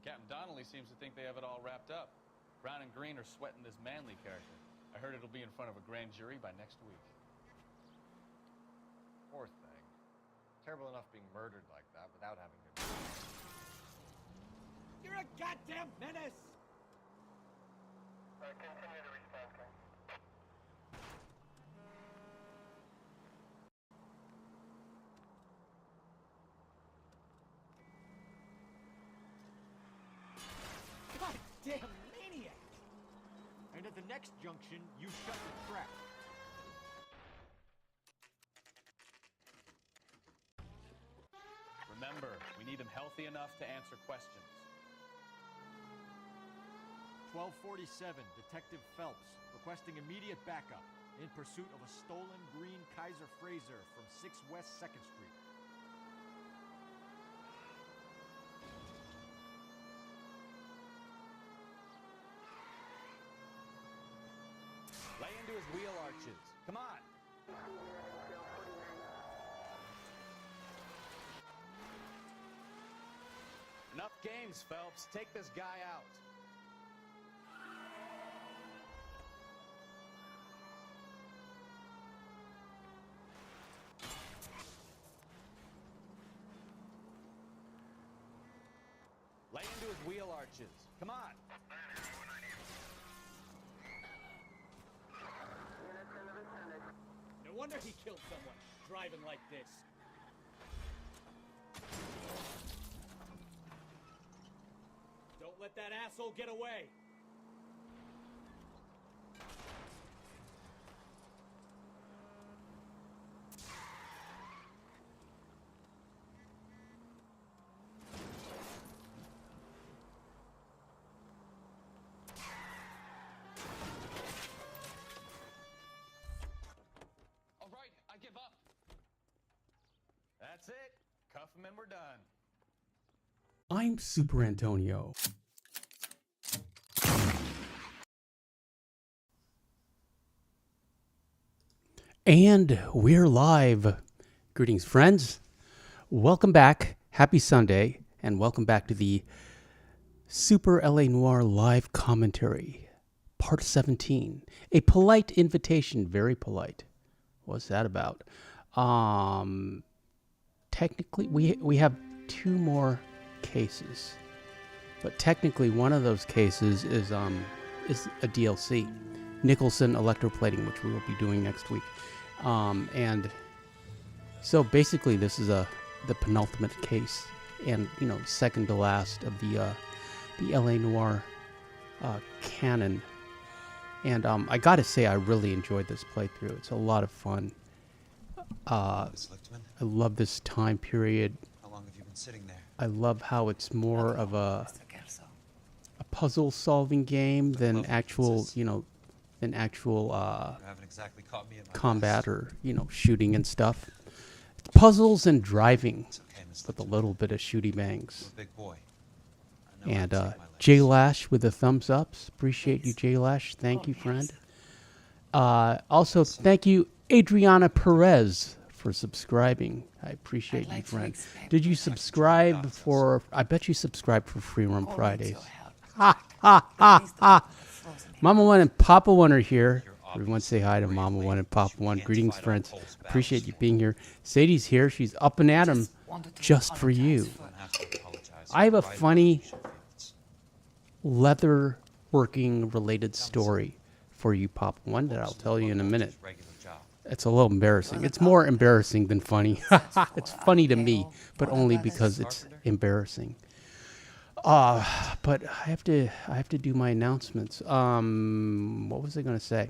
Captain Donnelly seems to think they have it all wrapped up. Brown and Green are sweating this Manley character. I heard it'll be in front of a grand jury by next week. Poor thing. Terrible enough being murdered like that without having to... You're a goddamn menace! Continue to respond, King. Goddamn maniac! And at the next junction, you shut the trap. Remember, we need him healthy enough to answer questions. 1247, Detective Phelps, requesting immediate backup in pursuit of a stolen green Kaiser Frazer from 6 West 2nd Street. Lay into his wheel arches. Come on. Enough games, Phelps. Take this guy out. Lay into his wheel arches. Come on. No wonder he killed someone, driving like this. Don't let that asshole get away! All right, I give up. That's it. Cuff him and we're done. I'm Super Antonio. And we're live. Greetings, friends. Welcome back. Happy Sunday. And welcome back to the Super LA Noire Live Commentary, Part 17. A polite invitation. Very polite. What's that about? Technically, we have 2 more cases, but technically one of those cases is a DLC, Nicholson electroplating, which we will be doing next week. And so basically this is the penultimate case, and second to last of the LA Noire canon. And I gotta say, I really enjoyed this playthrough. It's a lot of fun. I love this time period. How long have you been sitting there? I love how it's more of a puzzle-solving game than actual, Haven't exactly caught me at my combat best. or shooting and stuff. It's puzzles and driving It's okay, Miss with a Lipton. little bit of shooty bangs. You're a big boy. I know how And to take my licks. J Lash with the thumbs ups. Appreciate you, J Lash. Thank you, friend. Also, thank you, Adriana Perez, for subscribing. I appreciate you, friend. Did you subscribe for? I bet you subscribed for Free Room Fridays. Ha ha ha ha! Mama One and Papa One are here. Everyone say hi to Mama One and Papa One. Greetings, friends. Appreciate you being here. Sadie's here. She's up and at 'em just for you. Don't have to apologize. I have a Right funny now, it's- leather working related story for you, Papa One, that I'll tell you in a minute. Just regular job. It's a little embarrassing. It's more embarrassing than funny. It's funny to me, but only because it's embarrassing. But I have to do my announcements. What was I going to say?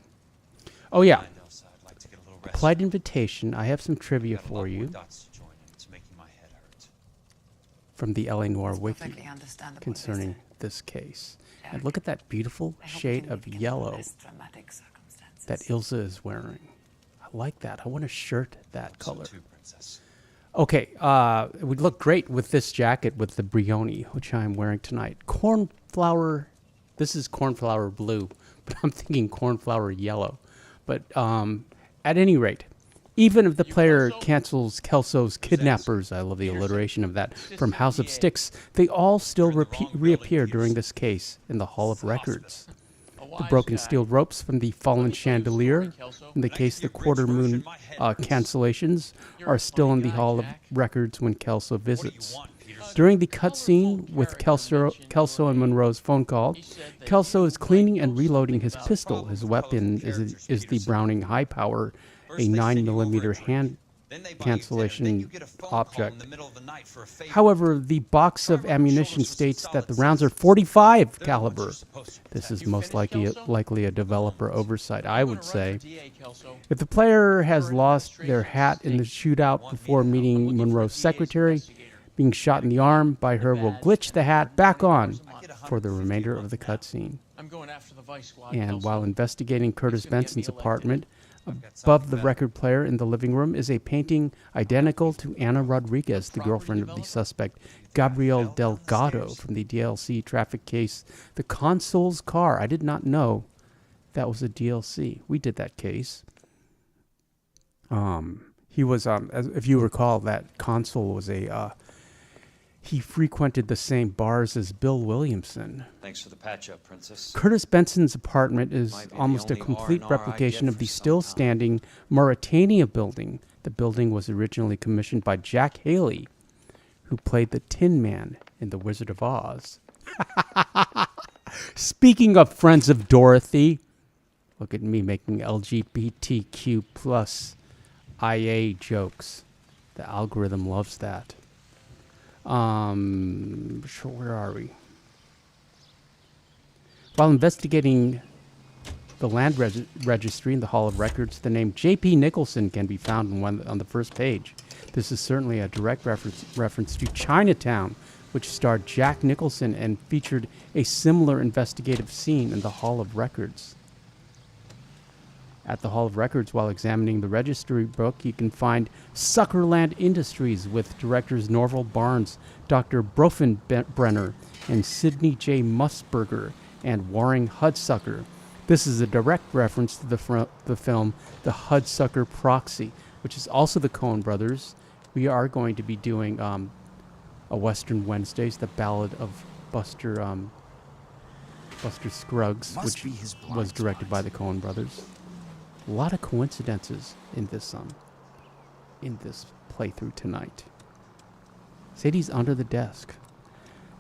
Oh yeah, Mind, Elsa, I'd like to get a little rest. applied invitation. I have some trivia Got a for lot more you dots to join, and it's making my head hurt. from the LA Noire Wiki Perfectly understandable, concerning they say. this case. And look at that beautiful I hope shade they of meet in yellow less dramatic circumstances. that Ilsa is wearing. I like that. I want a shirt that So color. too, Princess. Okay, it would look great with this jacket with the Brioni, which I'm wearing tonight. Cornflower, this is cornflower blue, but I'm thinking cornflower yellow. But at any rate, Even if the player cancels Kelso's kidnappers, I love the alliteration of that, from House of Styx, they all still reappear during this case in the Hall of Records. The broken steel ropes from the fallen chandelier, in the case the quarter moon cancellations, are still in the Hall of Records when Kelso visits. During the cutscene with Kelso and Monroe's phone call, Kelso is cleaning and reloading his pistol. His weapon is the Browning High Power, a 9mm hand cancellation object. However, the box of ammunition states that the rounds are .45 caliber. This is most likely a developer oversight, I would say. If the player has lost their hat in the shootout before meeting Monroe's secretary, being shot in the arm by her will glitch the hat back on for the remainder of the cutscene. And while investigating Curtis Benson's apartment, above the record player in the living room is a painting identical to Ana Rodriguez, the girlfriend of the suspect, Gabriel Delgado, from the DLC traffic case The Consul's Car. I did not know that was a DLC. We did that case. He was, if you recall, that Consul was he frequented the same bars as Bill Williamson. Thanks for the patch-up, Princess. Curtis Benson's apartment is almost a complete replication of the still-standing Mauritania building. The building was originally commissioned by Jack Haley, who played the Tin Man in The Wizard of Oz. Speaking of Friends of Dorothy, look at me making LGBTQ plus IA jokes. The algorithm loves that. Sure, where are we? While investigating the land registry in the Hall of Records, the name J.P. Nicholson can be found on the first page. This is certainly a direct reference to Chinatown, which starred Jack Nicholson and featured a similar investigative scene in the Hall of Records. At the Hall of Records, while examining the registry book, you can find Suckerland Industries with directors Norval Barnes, Dr. Brenner, and Sidney J. Musburger, and Waring Hudsucker. This is a direct reference to the film The Hudsucker Proxy, which is also the Coen brothers. We are going to be doing a Western Wednesdays, the Ballad of Buster Scruggs, which was directed by the Coen brothers. A lot of coincidences in this playthrough tonight. Sadie's under the desk.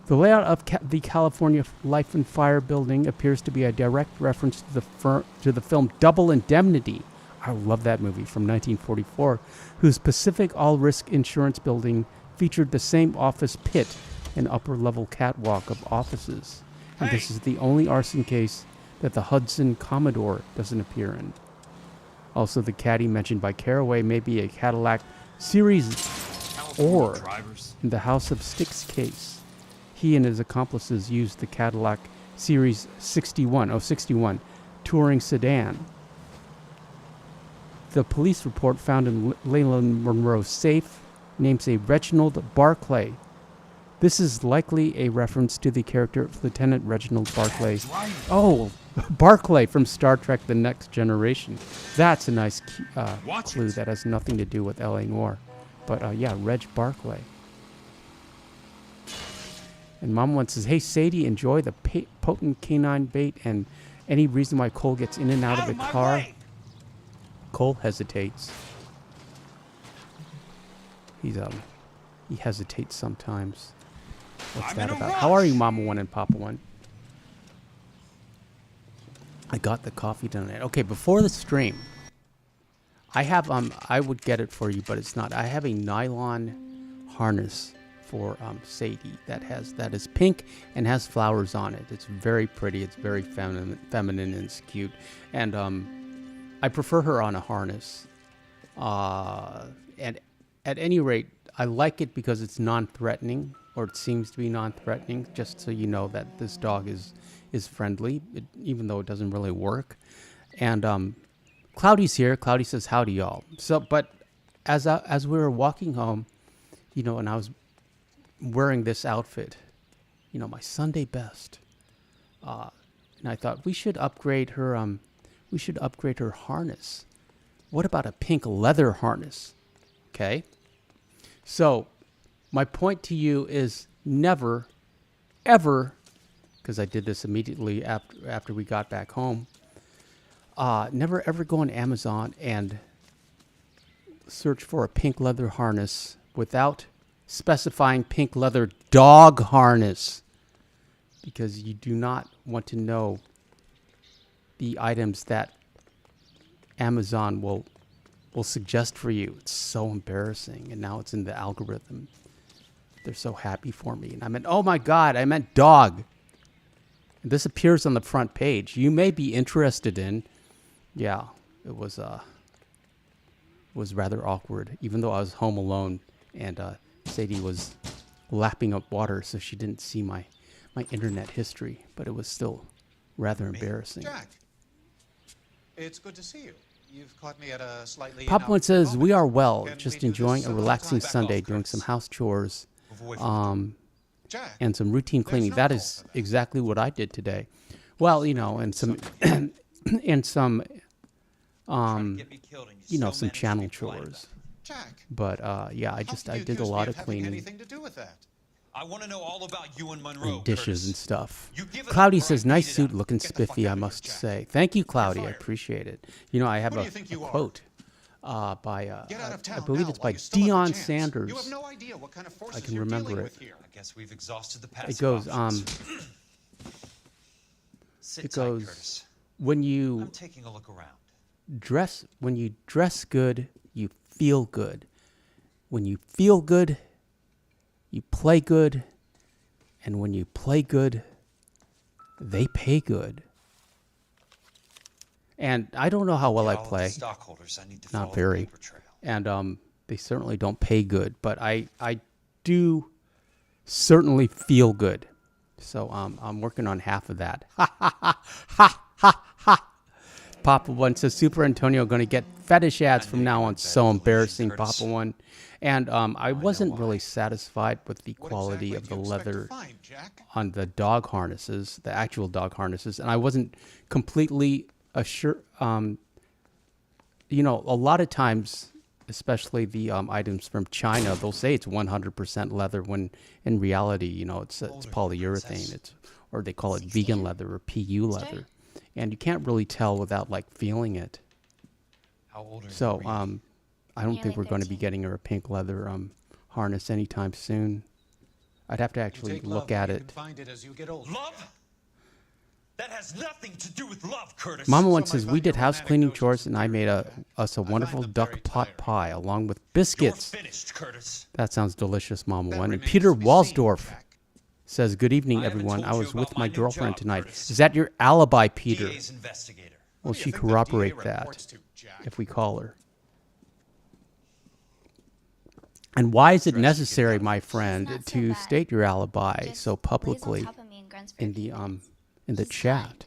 The layout of the California Life and Fire building appears to be a direct reference to the film Double Indemnity. I love that movie from 1944, whose Pacific All Risk Insurance building featured the same office pit and upper-level catwalk of offices. And this is the only arson case that the Hudson Commodore doesn't appear in. Also, the caddy mentioned by Caraway may be a Cadillac Series or in the House of Styx case. He and his accomplices used the Cadillac Series 61 touring sedan. The police report found in Leland Monroe's safe names a Reginald Barclay. This is likely a reference to the character of Lieutenant Reginald Barclay. Oh, Barclay from Star Trek The Next Generation. That's a nice clue that has nothing to do with L.A. Noire. But yeah, Reg Barclay. And Mom once says, hey, Sadie, enjoy the potent canine bait and any reason why Cole gets in and out of the car. Cole hesitates. He hesitates sometimes. What's that about? How are you, Mama 1 and Papa 1? I got the coffee tonight. Okay, before the stream, I have I would get it for you, but it's not. I have a nylon harness for Sadie that is pink and has flowers on it. It's very pretty. It's very feminine and it's cute. And I prefer her on a harness. And at any rate, I like it because it's non-threatening, or it seems to be non-threatening. Just so you know that this dog is friendly, even though it doesn't really work. And Cloudy's here. Cloudy says, howdy, y'all. So, but as we were walking home, and I was wearing this outfit, my Sunday best, and I thought we should upgrade her harness. What about a pink leather harness? Okay. So my point to you is never, ever, because I did this immediately after we got back home, never ever go on Amazon and search for a pink leather harness without specifying pink leather dog harness, because you do not want to know the items that Amazon will suggest for you. It's so embarrassing, and now it's in the algorithm. They're so happy for me, and I meant, oh my God, I meant dog. And this appears on the front page. You may be interested in. Yeah, it was rather awkward, even though I was home alone, and Sadie was lapping up water, so she didn't see my internet history, but it was still rather embarrassing. Jack, it's good to see you. You've caught me at a slightly Pop One says, moment. we are well, Can just we do enjoying this a another relaxing time? Sunday, Back off, doing Curtis. some house chores, Move away from Jack, and some routine There's cleaning. no That call is for that. exactly what I did today. Well, you know, and some, and some, trying to get me killed, and you know, still some manage to channel be polite about chores. it. Jack. But yeah, I how just can I you did a accuse me lot of having cleaning anything to do with that? I want to know all about you and Monroe, and dishes Curtis. and stuff. You give it Cloudy up or I says, beat nice it suit, up. looking Get the fuck spiffy, out I of here, must Jack. say. Thank you, Cloudy. I fired. appreciate it. You know, I have Who do a you think you are? quote by, Get out of town I believe now it's while by you still have the Deion chance. Sanders. You have no idea what kind of forces can you're remember dealing it. with here. I guess we've exhausted the passive It goes, options. Sit it tight, goes, Curtis. when I'm you taking a look around. dress good, you feel good. When you feel good, you play good. And when you play good, they pay good. And I don't know how well I Get all of the play. stockholders, I need to Not follow the very. paper trail. And they certainly don't pay good, but I do certainly feel good. So I'm working on half of that. Ha ha ha ha ha ha. Papa One says Super Antonio going to get fetish ads from now on. So embarrassing, Curtis. Papa One. And I wasn't really satisfied with the What quality exactly of do the you expect to leather find, Jack? on the dog harnesses, the actual dog harnesses, and I wasn't completely assured. You know, a lot of times, especially the items from China, they'll say it's 100% leather when in reality, you know, it's polyurethane. Or they call it vegan leather or PU leather, and you can't really tell without like feeling it. How old are So you? really? I don't think Nearly we're going to be 13. getting her a pink leather harness anytime soon. I'd have to You actually take look love at where you it. can find it as you get older. Love? That has nothing to do with love, Curtis. Mama Some once might says, we find did your house romantic cleaning notions chores and I made endearing, us a find wonderful them duck very pot tiring. pie along with You're biscuits. finished, Curtis. That sounds delicious, Mama That One. And remains Peter to be seen, Walsdorf Jack. says, good evening, I haven't everyone. told I you was with about my my new girlfriend job, tonight. Curtis. Is that your alibi, Peter? DA's investigator. Will Who do you she think the corroborate DA that reports to, Jack? if we call her? And why is it Dress, necessary, get my down. friend, It's not so to bad. state your alibi Just so lays on publicly top of me and grunts for in a few minutes. the She's chat? kind.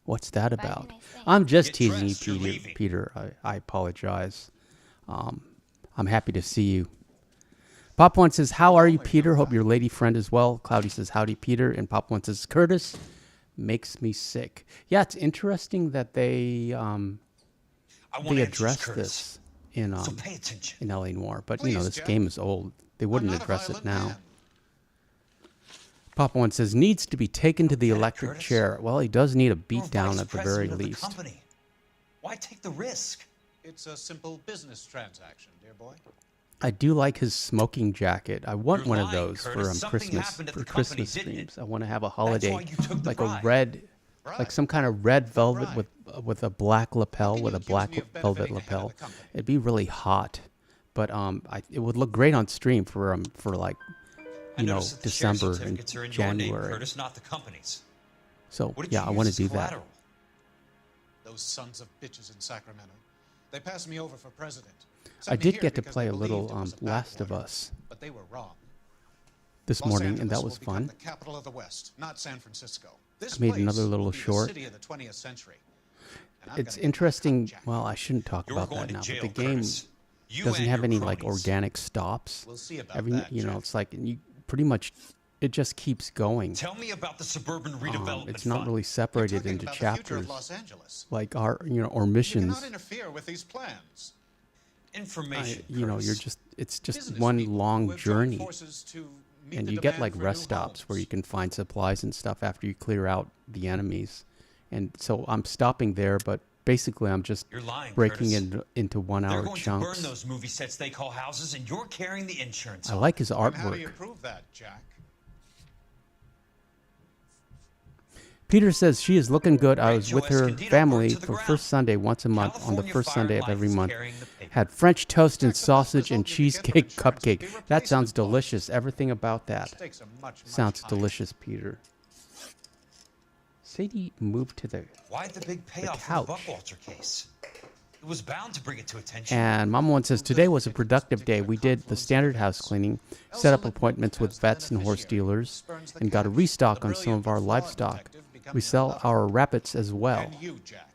What's that Buys me about? nice things. I'm just Get teasing dressed, you, you're Peter. leaving. Peter, I apologize. I'm happy to see you. Pop One says, how are you, Peter? Hope your lady friend is well. Cloudy says, howdy, Peter. And Pop One says, Curtis makes me sick. Yeah, it's interesting that they I want they answers, addressed Curtis. this in So pay attention. in LA Noire, but you know Please, this Jack. game is old. They I'm wouldn't not a address it violent now. man. Papa One says needs to be taken to the Get it, electric Curtis. chair. Well, he does need a You're beat down vice at the very president of the least. company. Why take the risk? It's a simple business transaction, dear boy. I do like his smoking jacket. I want You're one of lying, those Curtis. for Something Christmas happened at for the company, Christmas didn't it? streams. I want to have a holiday why you took the like a bribe. red, Bribe? like some kind of red velvet bribe? with a black lapel, can with you a accuse black me of velvet benefiting the head of lapel. the company? It'd be really hot, but it would look great on stream for like I you know noticed that the share December and certificates are in your name, January. Curtis, not the company's. So What did yeah, you I want to use do as that. collateral? Those sons of bitches in Sacramento. They passed me over for president. I Sent me did here get to because play they a little believed it was a Last of backwater. Us But they were wrong. this Los morning, and Angeles that was will become fun. the capital of the West, not San Francisco. This I made place another little will be short. The city of the 20th century. And I'm It's gonna get interesting. cut, Jack. Well, I shouldn't talk You're about going that to now, jail, but the game Curtis. You doesn't and have your any like cronies. organic stops. We'll see about Every that, you know, Jack. it's like you pretty much it just keeps going. Tell me about the suburban redevelopment It's not fund. really You're separated talking into about the future chapters of Los Angeles. like our, or You missions. cannot interfere with these plans. Information. You're Curtis. just, it's just Business one people long who have joined journey. forces to meet And the you get demand like for rest new stops where homes. you can find supplies and stuff after you clear out the enemies. And so I'm stopping there, but basically I'm just You're lying, breaking Curtis. into 1 They're hour going to chunks. burn those movie sets they call houses, and you're carrying the insurance. I on like his And how do you artwork. prove that, Jack? Peter says she is looking good. I was Rancho with her Escondido family burned to the for ground. first Sunday once a month on the California first Fire Sunday of Life every is month. carrying the paper. Had French toast and Jack, the best sausage and result you can get from cheesecake insurance would cupcake. be That sounds replacement costs. delicious. Everything about that Stakes are much sounds higher. delicious, Peter. Sadie moved to the... Why the big payoff couch. for the Buckwalter case? It was bound to bring it to attention. And Mama One says, today was a productive day. We did the standard house cleaning, set up appointments with vets and horse dealers, and got a restock on some of our livestock. We sell our rabbits as well, And you, Jack,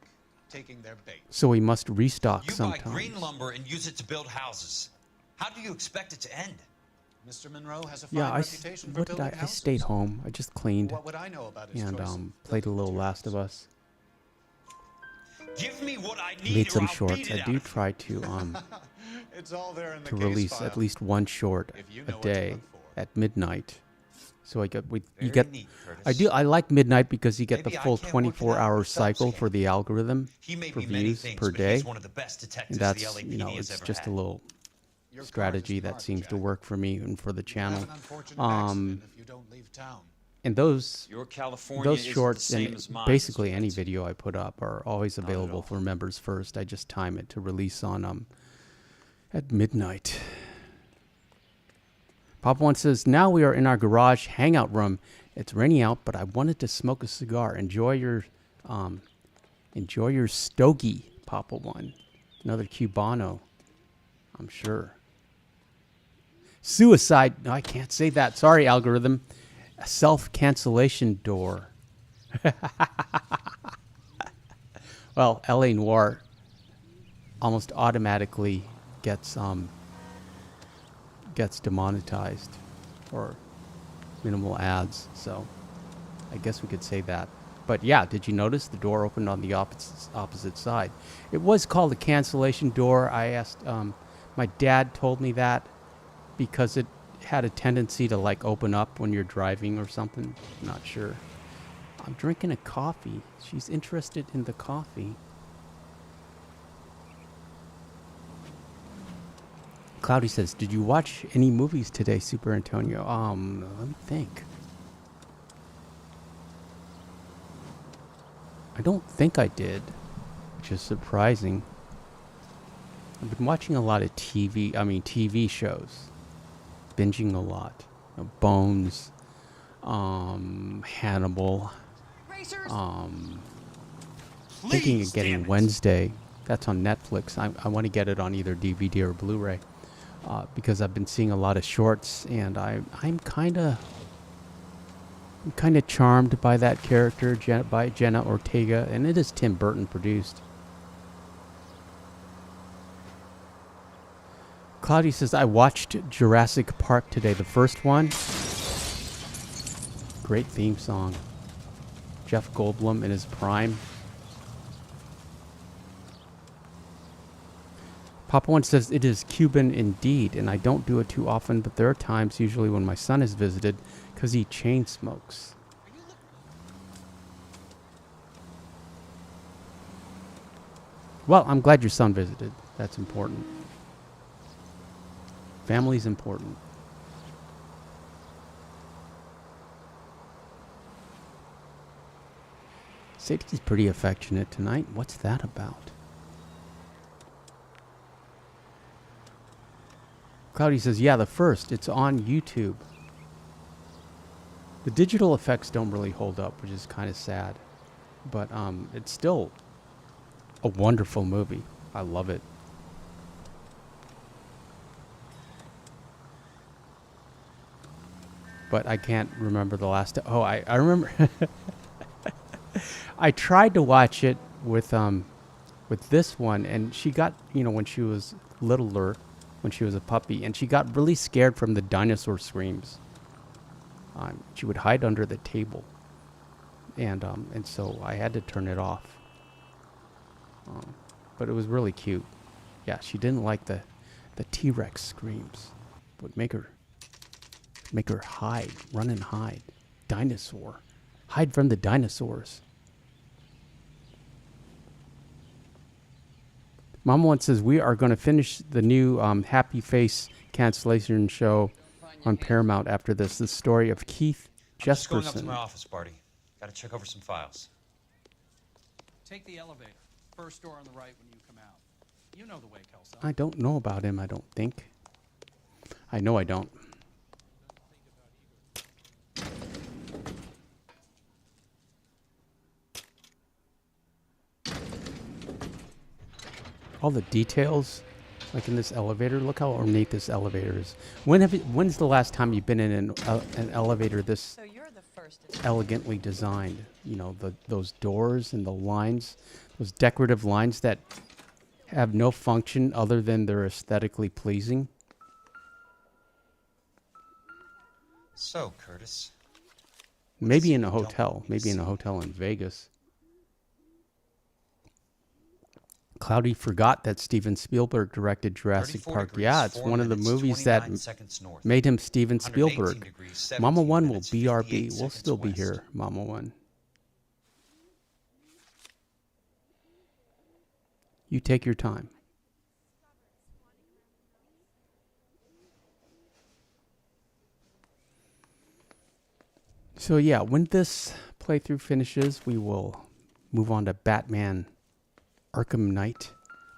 taking their bait. so we must restock You buy sometimes. green lumber and use it to build houses. How do you expect it to end? Mr. Monroe has a fine Yeah, reputation for what did building I houses. stayed home. I just cleaned What would I know about his and choice of played a building little Last of materials? Us. Give me what I need, Made or some I'll shorts. beat I it out do of you. try to It's all there in the to case release file. at least one short If you a know what to day look for. at midnight. So you Very get neat, Curtis. I like midnight because you get Maybe the I full can't work it out, 24-hour but Phelps cycle can. for the algorithm He may for be many views things, per but day. he's one of the best And detectives that's, the LAPD has it's ever just had. a little Your car is strategy that parked, seems to Jack. work for me and for the You channel. have an unfortunate accident if you don't leave town. And those Your California those isn't shorts the same and as mine, basically Mr. any Benson. video I put up are always at available all. for members first. I just time it to release on at midnight. Papa One says, now we are in our garage hangout room. It's raining out, but I wanted to smoke a cigar. Enjoy your stogie, Papa One. Another Cubano, I'm sure. Suicide. No, I can't say that. Sorry, algorithm. A self-cancellation door. Well, LA Noire almost automatically gets demonetized or minimal ads, so I guess we could say that. But yeah, did you notice the door opened on the opposite side? It was called a cancellation door. I asked, my dad told me that because it had a tendency to like open up when you're driving or something. Not sure. I'm drinking a coffee. She's interested in the coffee. Cloudy says, did you watch any movies today, Super Antonio? Let me think. I don't think I did, which is surprising. I've been watching a lot of TV shows. Binging a lot. Bones, Hannibal, thinking of getting Wednesday. That's on Netflix. I want to get it on either DVD or Blu-ray because I've been seeing a lot of shorts, and I'm kind of charmed by that character by Jenna Ortega, and it is Tim Burton produced. Claudia says, I watched Jurassic Park today, the first one. Great theme song. Jeff Goldblum in his prime. Papa One says, it is Cuban indeed, and I don't do it too often, but there are times, usually when my son is visited, because he chain smokes. Well, I'm glad your son visited. That's important. Family's important. Sadie's pretty affectionate tonight. What's that about? Cloudy says, yeah, the first. It's on YouTube. The digital effects don't really hold up, which is kind of sad. But it's still a wonderful movie. I love it. But I can't remember the last. Oh, I remember. I tried to watch it with this one, and she got, when she was littler, when she was a puppy, and she got really scared from the dinosaur screams. She would hide under the table, and so I had to turn it off. But it was really cute. Yeah, she didn't like the T-Rex screams. Would make her hide, run and hide. Dinosaur, hide from the dinosaurs. Mama once says we are going to finish the new Happy Face cancellation show on Paramount after this. The story of Keith Just going up to Jesperson. my office, Barty. Got to check over some files. Take the elevator. First door on the right when you come out. You know the way, Kelso. I don't know about him, I don't think. I know I don't. All the details, like in this elevator. Look how ornate this elevator is. When's the last time you've been in an elevator this So you're the first. elegantly designed? You know, those doors and the lines, those decorative lines that have no function other than they're aesthetically pleasing. So, Curtis. Maybe in a hotel. Maybe in a hotel in Vegas. Cloudy forgot that Steven Spielberg directed Jurassic 34 Park. degrees, Yeah, it's 4 one of the minutes, movies that 29 seconds north. made him Steven 118 Spielberg. degrees, 17 Mama 1 will minutes, BRB. 58 We'll still be seconds here, Mama 1. You take your time. So yeah, when this playthrough finishes, we will move on to Batman Arkham Knight.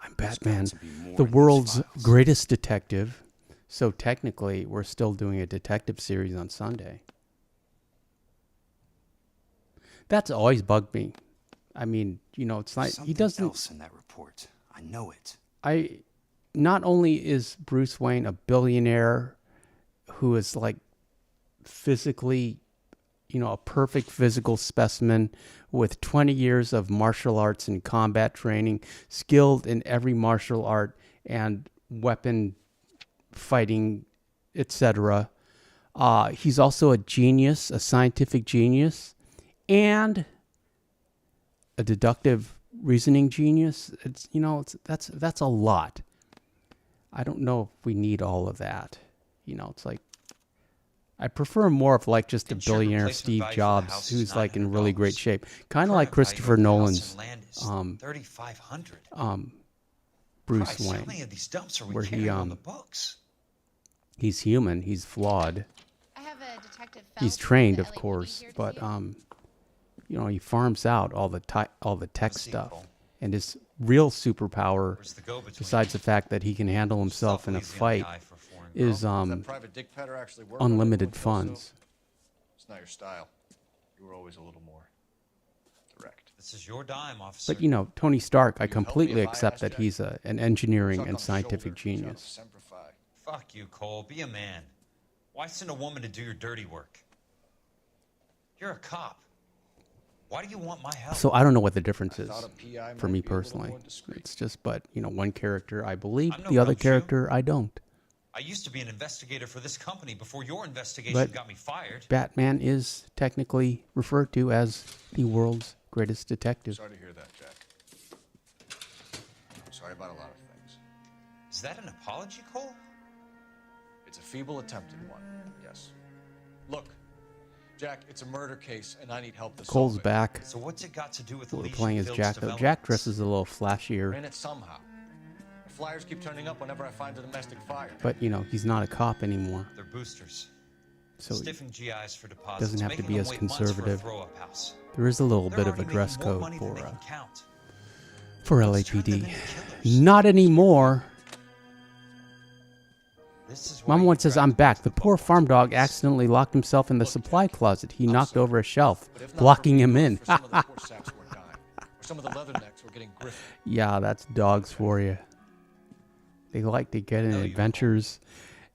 I'm Batman, the world's greatest detective. So technically, we're still doing a detective series on Sunday. That's always bugged me. I mean, you know, it's like he doesn't. Else in that report. I know it. Not only is Bruce Wayne a billionaire who is like physically, you know, a perfect physical specimen with 20 years of martial arts and combat training, skilled in every martial art and weapon fighting, etc. He's also a genius, a scientific genius, and a deductive reasoning genius. It's, you know, that's a lot. I don't know if we need all of that. You know, it's like I prefer more of like just a billionaire Steve Jobs who's like in really great shape. Kind of like Christopher Nolan's $3,500. Bruce Christ, how Wayne, many of these dumps are we where he carrying on the books? he's human, he's flawed. I have a detective He's trained, of course, but you know, he farms out all the tech stuff. And his real superpower, besides the fact that he can handle himself in a fight, is unlimited funds. It's not your style. You were always a little more direct. This is your dime, officer. But you know, Tony Stark, I Will you help me completely if I accept ask, that Jack? he's an engineering Suck and up the scientific shoulder, genius. Semper Fi. Fuck you, Cole. Be a man. Why send a woman to do your dirty work? You're a cop. Why do you want my help? So I don't know what the difference is thought a PI for might me be a little personally. more discreet. It's just, but you know, one character I believe, I'm no the other gumshoe. character I don't. I used to be an investigator for this company before your investigation But got me fired. Batman is technically referred to as the world's greatest detective. Sorry to hear that, Jack. I'm sorry about a lot of things. Is that an apology, Cole? It's a feeble attempted one, yes. Look, Jack, it's a murder case, and I need help to Cole's solve it. back. So what's it got to do with We're Legion playing as Field's Jack, though. Jack developments? dresses a little We're flashier, in it somehow. The flyers keep turning up whenever I find a domestic fire. but you know, he's not a cop anymore. They're boosters. So Stiffing GIs for deposits. doesn't have to making be them as wait months for a conservative. throw-up house. there is a little They're bit of a already dress making more code money than for they can count. LAPD. Let's turn them into killers. Not anymore. This is why Mama you once says, drag I'm them back. to The poor football farm dog tournaments. accidentally locked himself in the supply closet. He knocked sorry. over a shelf, But if not blocking for him me, in. for some of the poor saps who are dying, or some of the leathernecks who are getting grifted. Yeah, that's dogs for you. They like to get in No, you adventures,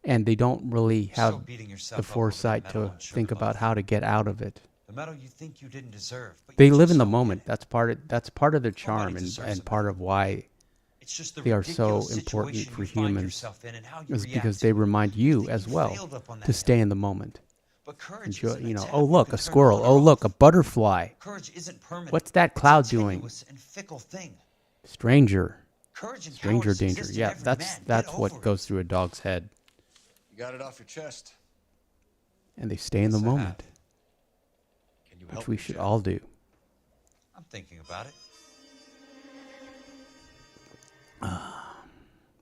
and they don't really You're still have beating yourself the up over foresight the medal to and think Sugarloaf. about how to get out of it. The medal you think you didn't deserve. But They you live just in the don't moment. get it. That's part of their charm, deserves a and part of why It's just the they are so ridiculous important situation for you find humans yourself in and how you is react because to they it. remind You you think as you well failed up on that to stay hill. in the moment. But courage Enjoy, isn't a tap oh you look, can a turn squirrel. on or Oh look, a off. butterfly. Courage isn't permanent. What's that It's a cloud doing? tenuous and fickle thing. Stranger. Courage and Stranger cowardice danger. exist in Yeah, every that's man. that's Get what over goes it. through a dog's head. You got it off your chest. And they stay in the Yes, I have. moment, Can you which help we me, should Jack? all do. I'm thinking about it.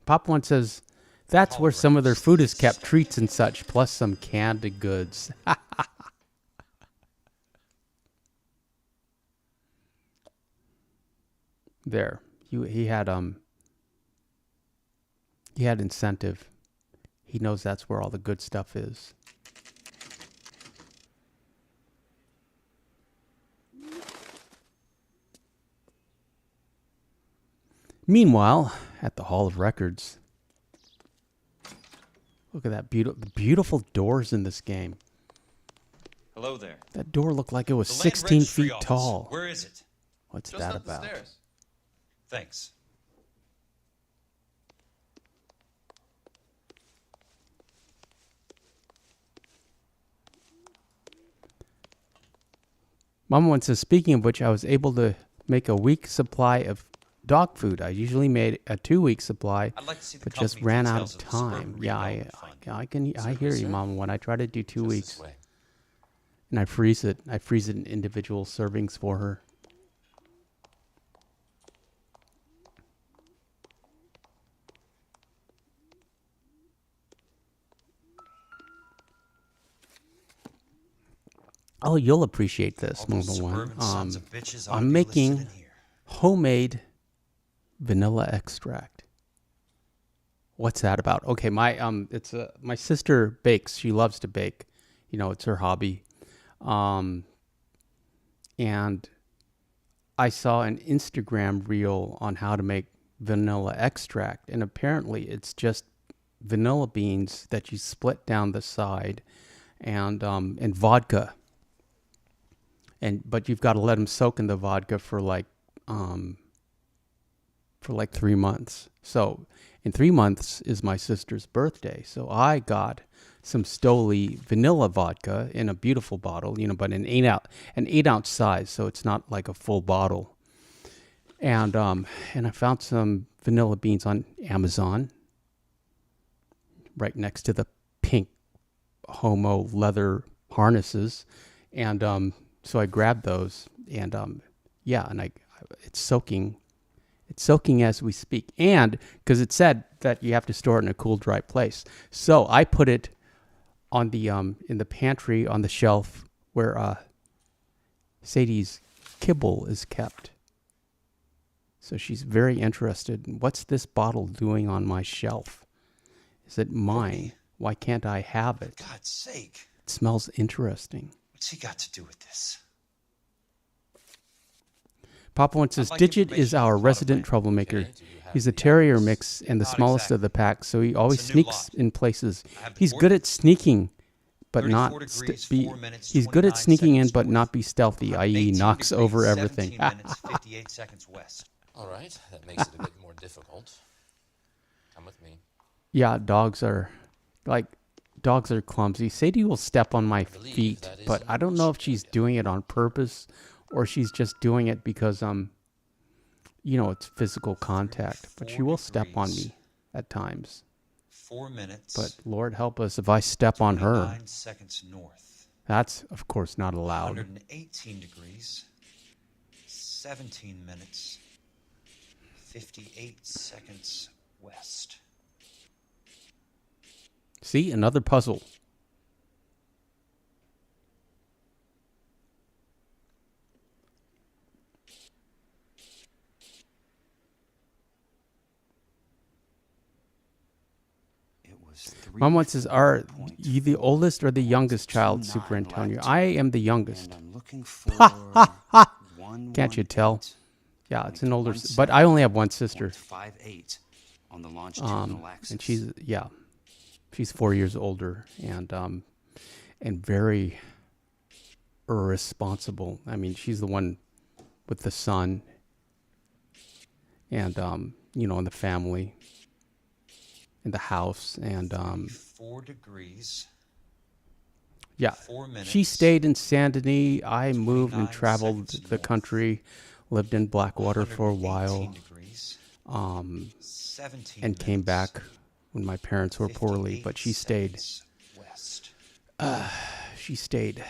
Pop one says, that's where some of their food is kept, treats and such, plus some canned goods. There, he had incentive. He knows that's where all the good stuff is. Meanwhile, at the Hall of Records, look at that beautiful doors in this game. Hello there. That door looked like it was The land 16 registry feet office. tall. Where is it? What's Just that up the about? stairs. Thanks. Mama one says, speaking of which, I was able to make a week's supply of dog food. I usually made a 2-week supply, I'd like to see the but just company ran out details of of the suburban time. Yeah, I redevelopment fund. hear you, sir. Mama one. I try to do 2 Just weeks, this way. and I freeze it. I freeze it in individual servings for her. Oh, you'll appreciate this, All those Mama one. suburban sons of bitches ought to I'm be listed making in here. homemade vanilla extract. What's that about? Okay, my my sister bakes. She loves to bake. It's her hobby. And I saw an Instagram reel on how to make vanilla extract, and apparently it's just vanilla beans that you split down the side, and vodka. But you've got to let them soak in the vodka for like 3 months. So in 3 months is my sister's birthday. So I got some Stoli vanilla vodka in a beautiful bottle, but an 8-ounce size, so it's not like a full bottle. And I found some vanilla beans on Amazon, right next to the pink homo leather harnesses, and so I grabbed those, and and it's soaking. It's soaking as we speak, and because it said that you have to store it in a cool, dry place, so I put it on the in the pantry on the shelf where Sadie's kibble is kept. So she's very interested in what's this bottle doing on my shelf? Is it mine? Why can't I have it? For God's sake. It smells interesting. What's he got to do with this? Papa one says, I'd like Digit information is on our the plot of resident land. troublemaker. Okay, do you have He's a the terrier address? mix and the Not smallest exactly. of the pack, so he always It's a new sneaks lot. in places. I have the He's board. good at sneaking, but 34 not degrees, be. 4 minutes, He's good at 29 sneaking in, seconds but not north. be stealthy, i.e., 18 knocks degrees, over everything. 17 minutes, 58 seconds west. All right, that makes it a bit more difficult. Come with me. Yeah, dogs are clumsy. Sadie will step on my believe feet, that is but in I don't know if Australia. she's doing it on purpose or she's just doing it because it's physical contact. But she 34 will step on degrees. me at times. 4 minutes. But Lord help us if I step on her. 29 seconds north. That's of course not allowed. 118 degrees. 17 minutes. 58 seconds west. See, another puzzle. It was Mom wants says, are you the 3:40 oldest or the youngest child, 29 Super Antonio? left. I am the youngest. And I'm looking for Can't you tell? 118. Yeah, it's an older, but I only have one sister. 58 on the longitudinal axis. And she's 4 years older and very irresponsible. I mean, she's the one with the son and in the family, in the house, and 4 degrees. Yeah. 4 minutes. She stayed in Saint Denis. I moved and 29 traveled seconds the north. country, lived in Blackwater for a 118 while, degrees. 17 and came minutes. back when my parents were poorly. 58 But she stayed. seconds west. She stayed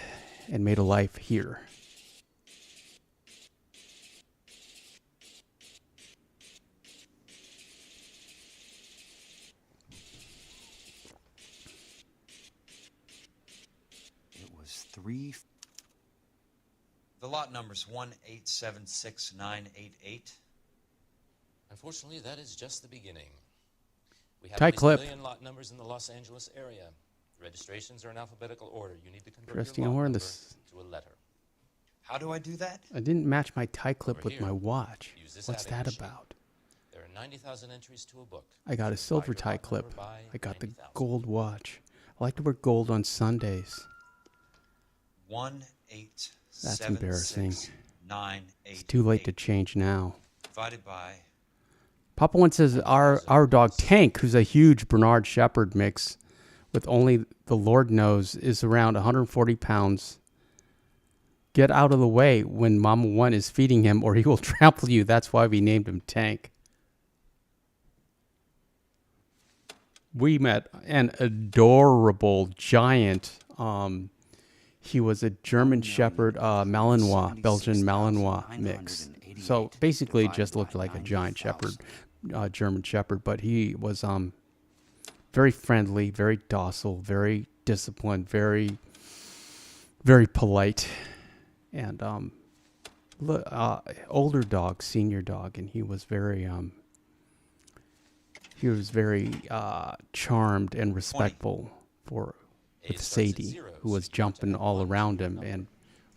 and made a life here. It was 3. The lot number's 1876988. Unfortunately, that is just the beginning. We have Tie at least clip. a million lot numbers in the Los Angeles area. Registrations are in alphabetical order. You need to convert Interesting. your I'm lot wearing number this. to a letter. How do I do that? I didn't match my tie clip Over with here, my watch. use this What's adding that machine. about? There are 90,000 entries to a book. I got a Buy silver your tie lot clip. number by I got the 90,000. gold watch. I like to wear gold on Sundays. 1876988. It's too late to change now. Divided by Papa one says our dog Tank, who's a huge Bernard Shepherd mix, with only the Lord knows, is around 140 pounds. Get out of the way when Mama One is feeding him, or he will trample you. That's why we named him Tank. We met an adorable giant. He was a German Shepherd Malinois, Belgian Malinois mix. So basically, just looked like a giant Shepherd, German Shepherd. But he was very friendly, very docile, very disciplined, very, very polite, and older dog, senior dog, and he was very charmed and respectful with Sadie, who was jumping all around him and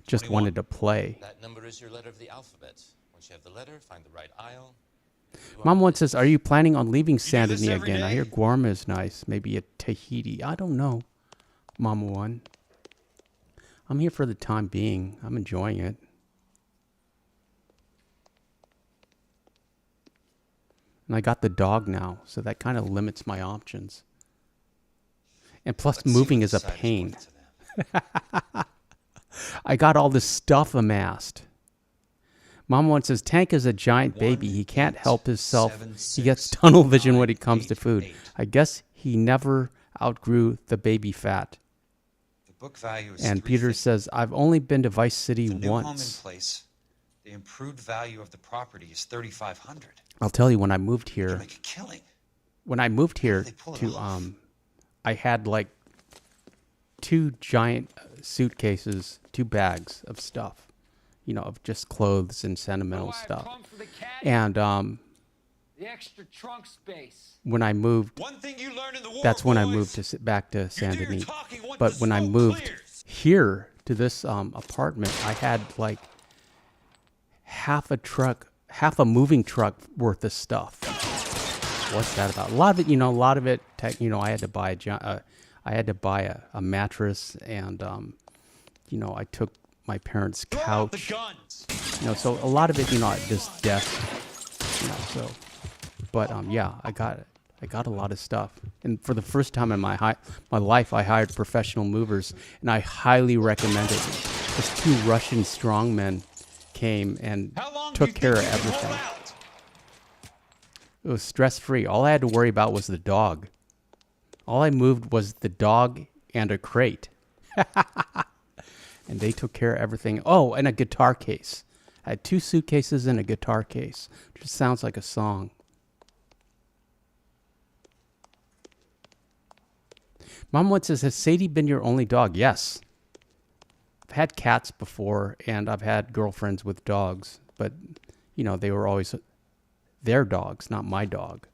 just 21. wanted to play. That number is your letter of the alphabet. Once you have the letter, find the right aisle. Mom once says, "Are you planning on leaving Saint this Denis every again? I day? hear Guam is nice. Maybe a Tahiti. I don't know, Mama One. I'm here for the time being. I'm enjoying it." And I got the dog now, so that kind of limits my options. And plus, Let's see moving what is a the site pain. worth to them. I got all this stuff amassed. Mom once says, Tank is a giant baby. He can't help himself. He gets tunnel vision when it comes to food. I guess he never outgrew the baby fat. The book value is And Peter $350. says, I've only been to Vice City The new home in once. place, the improved value of the property is $3,500. I'll tell you, when I moved You here, make a killing. to, pull it off? I had like 2 giant suitcases, 2 bags of stuff, of just clothes and sentimental stuff. And The extra trunk space. when I moved, One thing you learn in the war, that's when I boys, moved back to Saint do your Denis. talking once But the when I smoke moved clears. here to this apartment, I had like half a moving truck worth of stuff. What's that about? A lot of it, I had to buy a mattress, and I took my parents' Throw out couch. the guns. So a lot of it, this desk, so. But yeah, I got a lot of stuff, and for the first time in my life, I hired professional movers, and I highly recommend it. These 2 Russian strongmen came and How long do took you care of think you can hold everything. out? It was stress-free. All I had to worry about was the dog. All I moved was the dog and a crate. And they took care of everything. Oh, and a guitar case. I had 2 suitcases and a guitar case. Just sounds like a song. Mom once says, has Sadie been your only dog? Yes. I've had cats before, and I've had girlfriends with dogs. But, they were always their dogs, not my dog.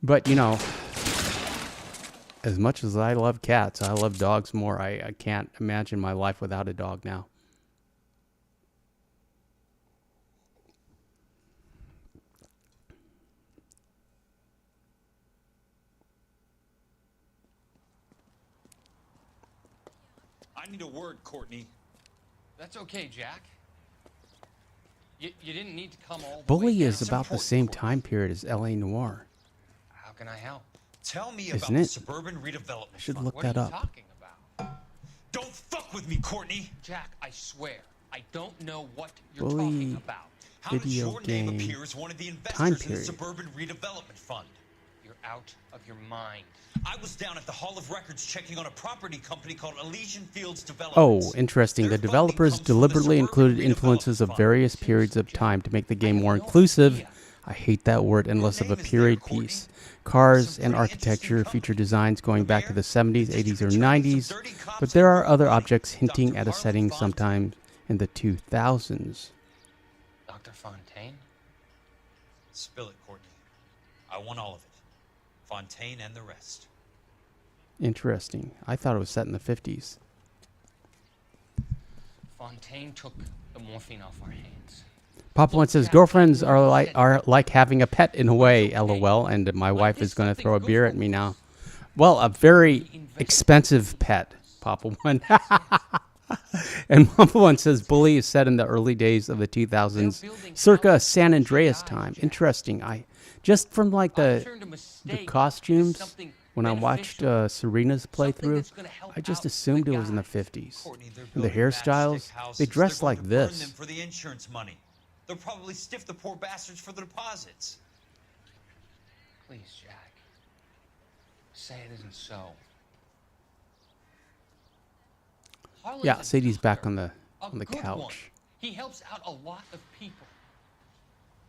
But, as much as I love cats, I love dogs more. I can't imagine my life without a dog now. I need a word, Courtney. That's okay, Jack. You didn't need to come all the way Bully down. is about the same time period as L.A. Noire. can I help? Tell me Isn't about the it? Suburban Redevelopment I should Fund. look What that are you up. talking about? Don't fuck with me, Courtney. Jack, I swear, I don't know what you're Bully talking about. How does video your name game appear as one of the time investors in the period. Suburban Redevelopment Fund? You're out of your mind. I was down at the Hall of Records checking on a property company called Elysian Fields Oh, Developments. interesting. Their The funding developers comes from the deliberately Suburban included influences of Redevelopment various Fund. periods of time to make the game have more no inclusive. idea. I hate that word, and less of a name is period there, Courtney. piece. Cars Some and pretty architecture interesting feature company. designs going The back to mayor, the 70s, the 80s, or district attorney, some 90s, dirty cops but there and are other money. objects hinting Dr. at a Harlan setting Fontaine. sometime in the 2000s. Dr. Fontaine? Spill it, Courtney. I want all of it. Fontaine and the rest. Interesting. I thought it was set in the 50s. Fontaine took the morphine off our hands. Papa One says girlfriends are like having a pet in a way, lol, and my wife is going to throw a beer at me now. Well, a very expensive pet, Papa One. And Papa One says Bully is set in the early days of the 2000s, circa San Andreas time. Interesting. I just from like the costumes when I watched Serena's playthrough, I just assumed it was in the 50s. Courtney, they're And the building hairstyles, matchstick houses. they dress They're going like to burn this. them for the insurance money. They'll probably stiff the poor bastards for the deposits. Please, Jack. Say it isn't so. Harlan's Yeah, a Sadie's back doctor, on a the good couch. one. He helps out a lot of people.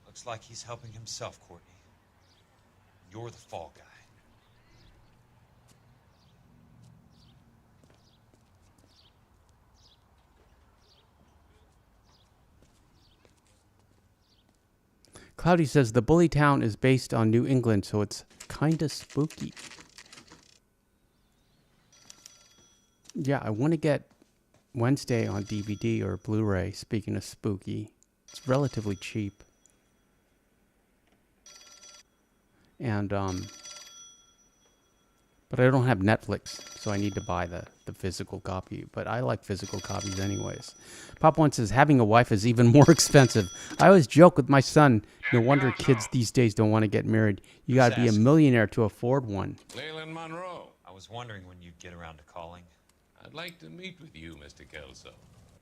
Looks like he's helping himself, Courtney. You're the fall guy. Cloudy says the Bully Town is based on New England, so it's kinda spooky. Yeah, I want to get Wednesday on DVD or Blu-ray. Speaking of spooky, it's relatively cheap. And but I don't have Netflix, so I need to buy the physical copy. But I like physical copies anyways. Pop One says having a wife is even more expensive. I always joke with my son, no wonder kids these days don't want to get married. You got to be a millionaire to afford one. Leland Monroe. I was wondering when you'd get around to calling. I'd like to meet with you, Mr. Kelso.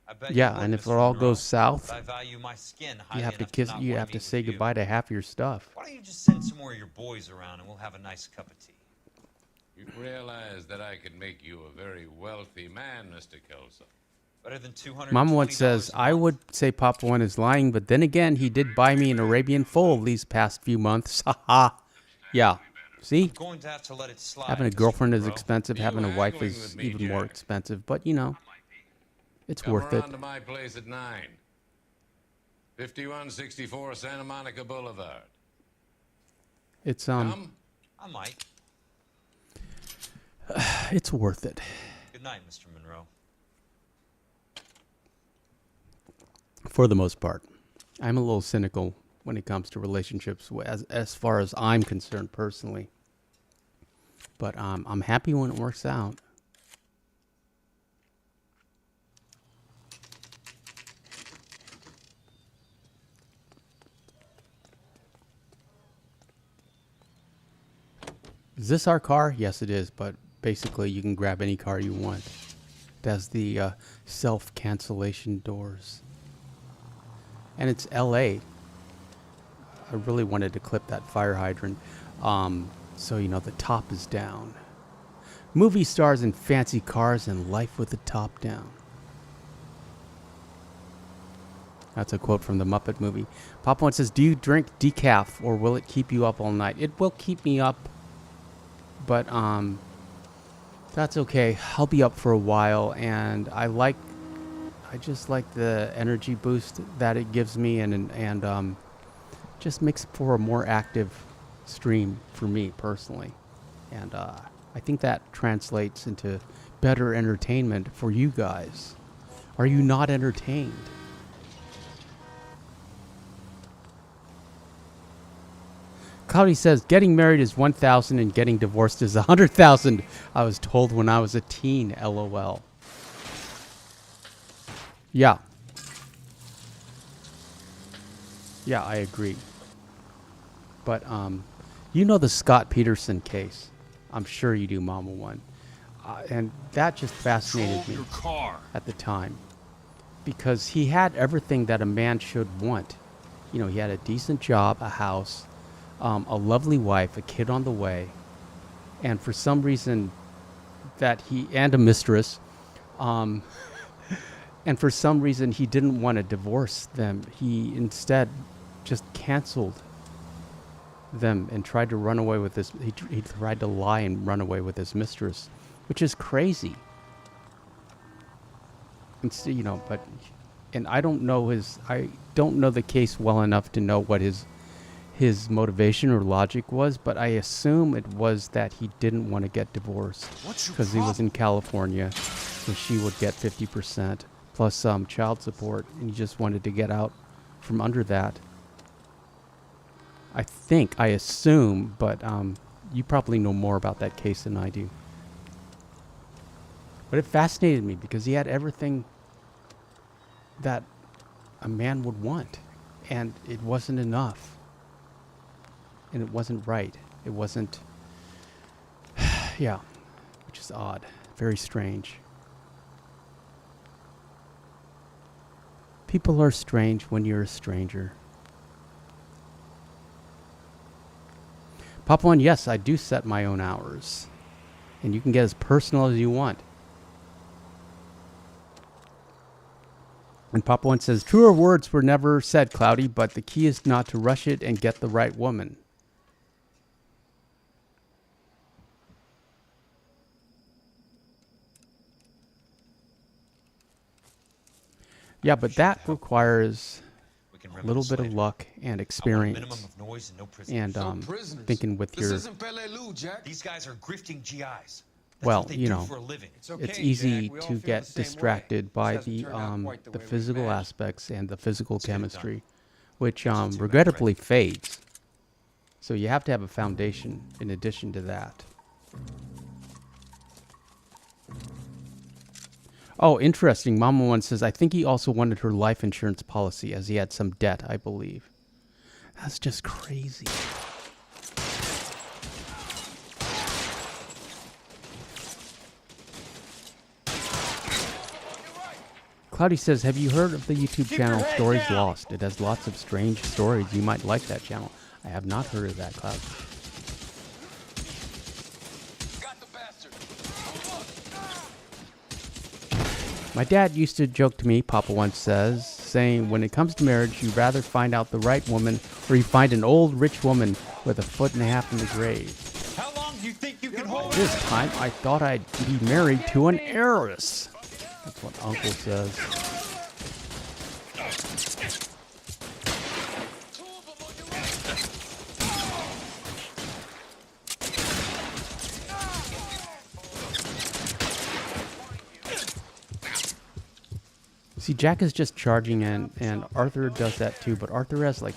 I bet Yeah, you would, and if it Mr. all Monroe. goes south, But I value my skin you highly have to enough kiss. not You wanna have to meet say with you. goodbye to half your stuff. Why don't you just send some more of your boys around and we'll have a nice cup of tea? You realize that I could make you a very wealthy man, Mr. Kelso. Better than $220 Mama One says, a I month. would say Papa One is lying, but then again, he did buy me an Arabian Foal these past few months. Haha. Yeah. See? Going to have to let it slide, Having a Mr. girlfriend is Monroe. expensive. You Having a wife haggling is with me, even more Jack? expensive. But, you know, it's Come worth it. around to my place at 9. 5164 Santa Monica Boulevard. It's Come? I might. it's worth it. Good night, Mr. Monroe. For the most part. I'm a little cynical when it comes to relationships as far as I'm concerned personally. But I'm happy when it works out. Is this our car? Yes, it is. But basically, you can grab any car you want. It has the self-cancellation doors. And it's L.A. I really wanted to clip that fire hydrant. So, you know, the top is down. Movie stars in fancy cars and life with the top down. That's a quote from the Muppet movie. Papa One says, do you drink decaf or will it keep you up all night? It will keep me up. But that's okay. I'll be up for a while, and I just like the energy boost that it gives me, and just makes for a more active stream for me personally. And I think that translates into better entertainment for you guys. Are you not entertained? Cloudy says, getting married is 1,000 and getting divorced is 100,000. I was told when I was a teen, LOL. Yeah. Yeah, I agree. But, You know the Scott Peterson case. I'm sure you do, Mama One. And that just fascinated me at the time. Because he had everything that a man should want. You know, he had a decent job, a house, a lovely wife, a kid on the way. And for some reason and a mistress. And for some reason he didn't want to divorce them. He instead just canceled them and tried to run away with this. He tried to lie and run away with his mistress, which is crazy. And so, you know, and I don't know the case well enough to know what his motivation or logic was, but I assume it was that he didn't want to get divorced because he was in California, so she would get 50% plus some child support, and he just wanted to get out from under that. I assume, but you probably know more about that case than I do. But it fascinated me because he had everything that a man would want, and it wasn't enough. And it wasn't right. It wasn't, yeah, which is odd, very strange. People are strange when you're a stranger. Papa One, yes, I do set my own hours. And you can get as personal as you want. And Papa One says, truer words were never said, Cloudy, but the key is not to rush it and get the right woman. Yeah, but that requires a little bit of luck and experience. And thinking with your... These guys are grifting GIs. Well, you know, it's easy to get distracted by the physical aspects and the physical chemistry, which regrettably fades. So you have to have a foundation in addition to that. Oh, interesting. Mama One says, I think he also wanted her life insurance policy as he had some debt, I believe. That's just crazy. Cloudy says, have you heard of the YouTube channel Stories Lost? It has lots of strange stories. You might like that channel. I have not heard of that, Cloud. My dad used to joke to me, Papa once says, saying, when it comes to marriage, you'd rather find out the right woman or you find an old rich woman with a foot and a half in the grave. How long do you think you can hold? This time, I thought I'd be married to an heiress. That's what Uncle says. See, Jack is just charging in, and Arthur does that too, but Arthur has, like...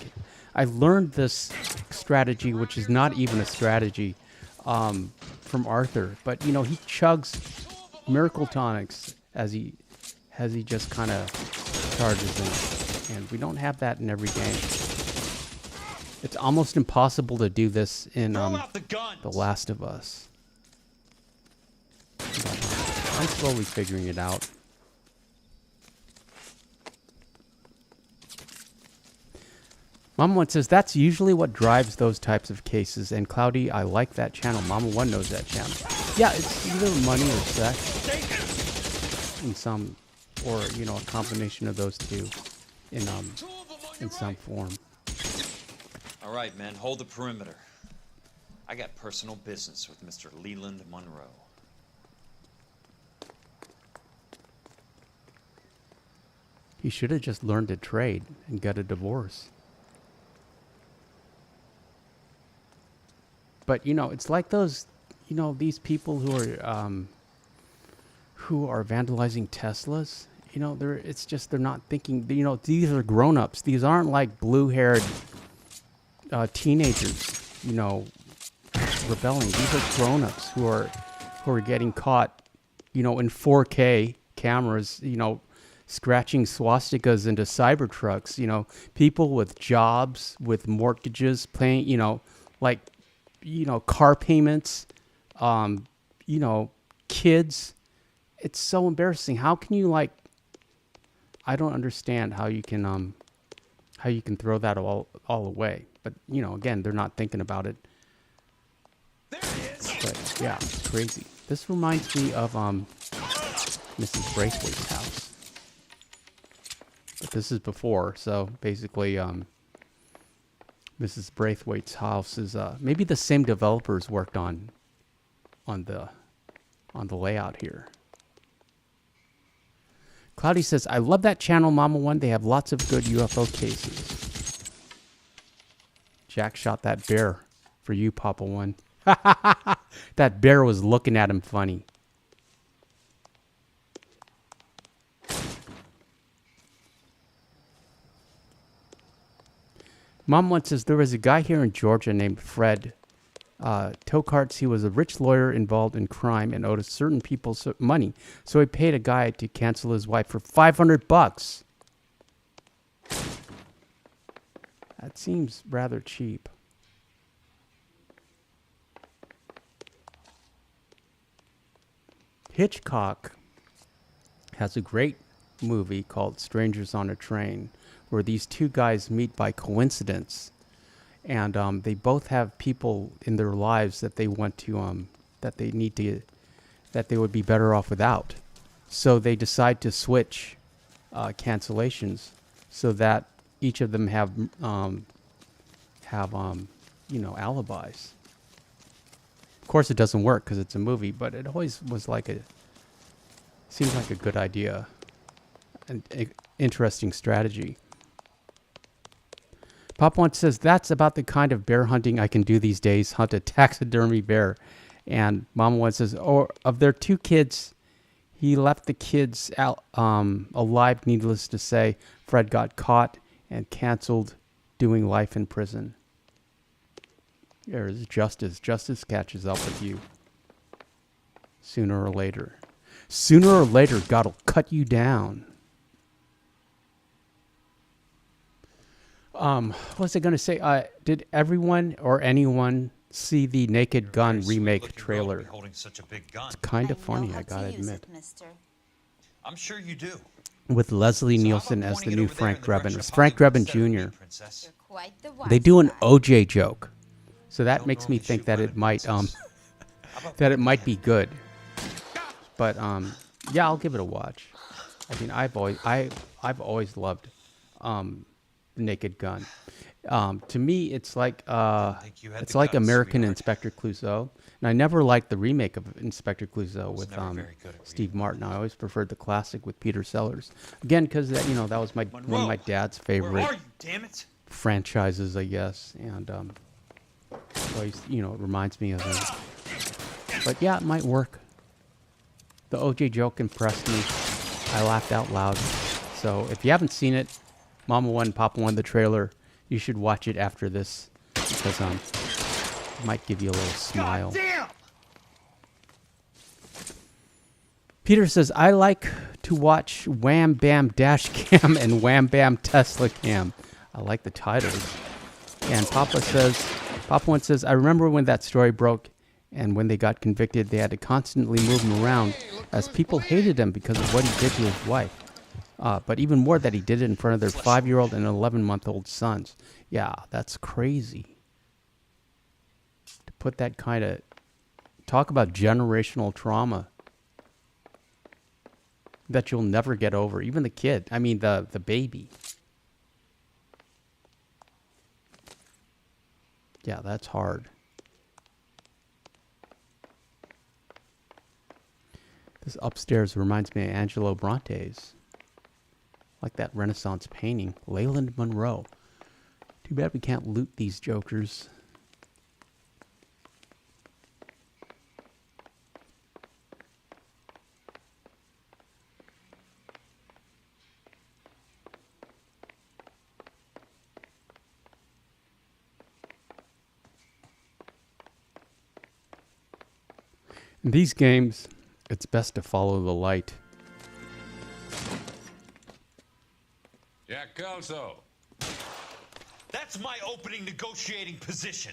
I learned this strategy, which is not even a strategy, from Arthur. But, you know, he chugs miracle tonics as he just kind of charges in. And we don't have that in every game. It's almost impossible to do this in The Last of Us. But I'm slowly figuring it out. Mama One says, that's usually what drives those types of cases. And Cloudy, I like that channel. Mama One knows that channel. Yeah, it's either money or sex. In some, or, you know, a combination of those two in some form. All right, men, hold the perimeter. I got personal business with Mr. Leland Monroe. He should have just learned to trade and got a divorce. But, you know, it's like those, you know, these people who are vandalizing Teslas. You know, they're not thinking, you know, these are grown-ups. These aren't like blue-haired teenagers, you know, rebelling. These are grown-ups who are getting caught, you know, in 4K cameras, you know, scratching swastikas into Cybertrucks, you know, people with jobs, with mortgages, paying, you know, like car payments, kids. It's so embarrassing. How can you I don't understand how you can throw that all away. But again, they're not thinking about it. There it is. But yeah, it's crazy. This reminds me of Mrs. Braithwaite's house. But this is before, so basically Mrs. Braithwaite's house is maybe the same developers worked on the layout here. Cloudy says, I love that channel, Mama One. They have lots of good UFO cases. Jack shot that bear for you, Papa One. That bear was looking at him funny. Mom One says, there was a guy here in Georgia named Fred Tokarts. He was a rich lawyer involved in crime and owed certain people money. So he paid a guy to cancel his wife for $500. That seems rather cheap. Hitchcock has a great movie called Strangers on a Train, where these two guys meet by coincidence, and they both have people in their lives that they want to, that they would be better off without. So they decide to switch cancellations so that each of them have alibis. Of course, it doesn't work because it's a movie, but it always was seems like a good idea, an interesting strategy. Pop One says, that's about the kind of bear hunting I can do these days, hunt a taxidermy bear. And Mama One says, of their two kids, he left the kids out, alive, needless to say. Fred got caught and canceled doing life in prison. There's justice. Justice catches up with you. Sooner or later. Sooner or later, God will cut you down. What was I going to say? Did everyone or anyone see the Naked Gun remake trailer? Such a big gun. It's kind of funny, I gotta admit. I'm sure you do. With Leslie Nielsen as the new Frank Drebin. It's Frank Drebin Jr. They do an OJ joke. So that makes me think that it might be good. But yeah, I'll give it a watch. I mean, I've always loved Naked Gun. To me, it's like American Inspector Clouseau, and I never liked the remake of Inspector Clouseau with Steve Martin. I always preferred the classic with Peter Sellers. Again, because that was one of my dad's favorite franchises, I guess, and always it reminds me of him. But yeah, it might work. The OJ joke impressed me. I laughed out loud. So if you haven't seen it, Mama One, Papa One, the trailer, you should watch it after this, because it might give you a little smile. God damn! Peter says, I like to watch Wham Bam Dash Cam and Wham Bam Tesla Cam. I like the titles. And Papa One says, I remember when that story broke, and when they got convicted, they had to constantly move him around, as people hated him because of what he did to his wife. But even more that he did it in front of their 5-year-old and 11-month-old sons. Yeah, that's crazy. To put that kind of... Talk about generational trauma that you'll never get over. Even the kid. I mean, the baby. Yeah, that's hard. This upstairs reminds me of Angelo Bronte's. Like that Renaissance painting. Leyland Monroe. Too bad we can't loot these jokers. In these games, it's best to follow the light. Jack Kelso. That's my opening negotiating position.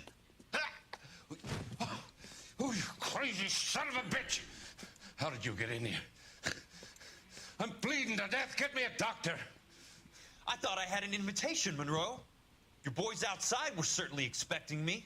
Oh, you crazy son of a bitch! How did you get in here? I'm bleeding to death. Get me a doctor. I thought I had an invitation, Monroe. Your boys outside were certainly expecting me.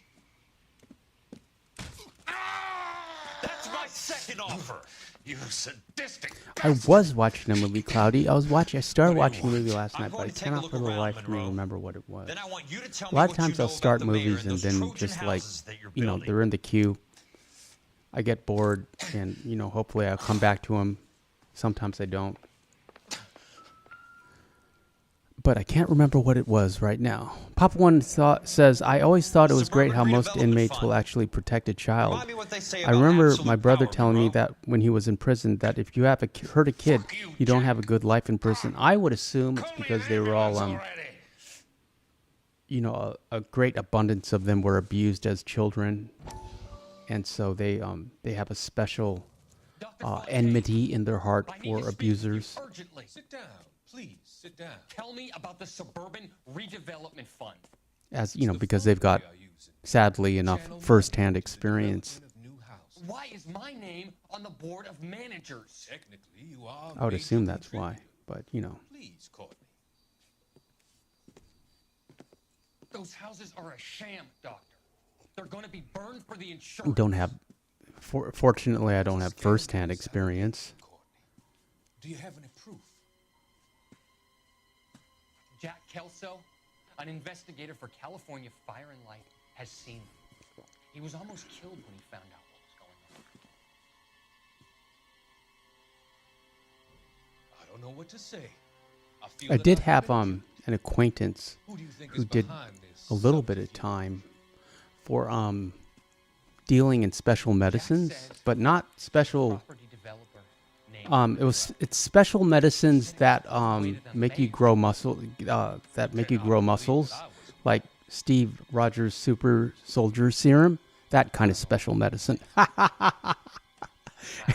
That's my second offer. You sadistic. I was watching a movie, Cloudy. I started watching a movie last night, but I cannot for the life of me remember what it was. Then I want you to tell A me lot of what you times know I'll start about the mayor movies and those then Trojan just like, houses that you're you know, building. they're in the queue. I get bored and, you know, hopefully I'll come back to them. Sometimes I don't. But I can't remember what it was right now. Papa One says, I always thought it was great how most inmates will actually protect a child. Remind me what they say I about remember absolute my brother power, telling me Monroe. that when he was in prison, that if you have hurt a kid, you don't have a good life in prison. I would assume it's because they were all, you know, a great abundance of them were abused as children. And so they have a special enmity in their heart for abusers. Urgently. Sit down, please. Sit down. Tell me about the Suburban Redevelopment Fund. As you know, because they've got, sadly enough, first-hand experience. Why is my name on the board of managers? Technically, you are. I would assume that's why, but you know. Please, Courtney. Those houses are a sham, Doctor. They're going to be burned for the insurance. Don't have, fortunately, I don't have first-hand experience. Do you have any proof? Jack Kelso, an investigator for California Fire and Light, has seen him. He was almost killed when he found out what was going on. I don't know what to say. I did have an acquaintance Who do you think who is did behind this a little bit of time for dealing in special medicines, but not special. It's special medicines that make you grow muscles, like Steve Rogers' Super Soldier Serum, that kind of special medicine. And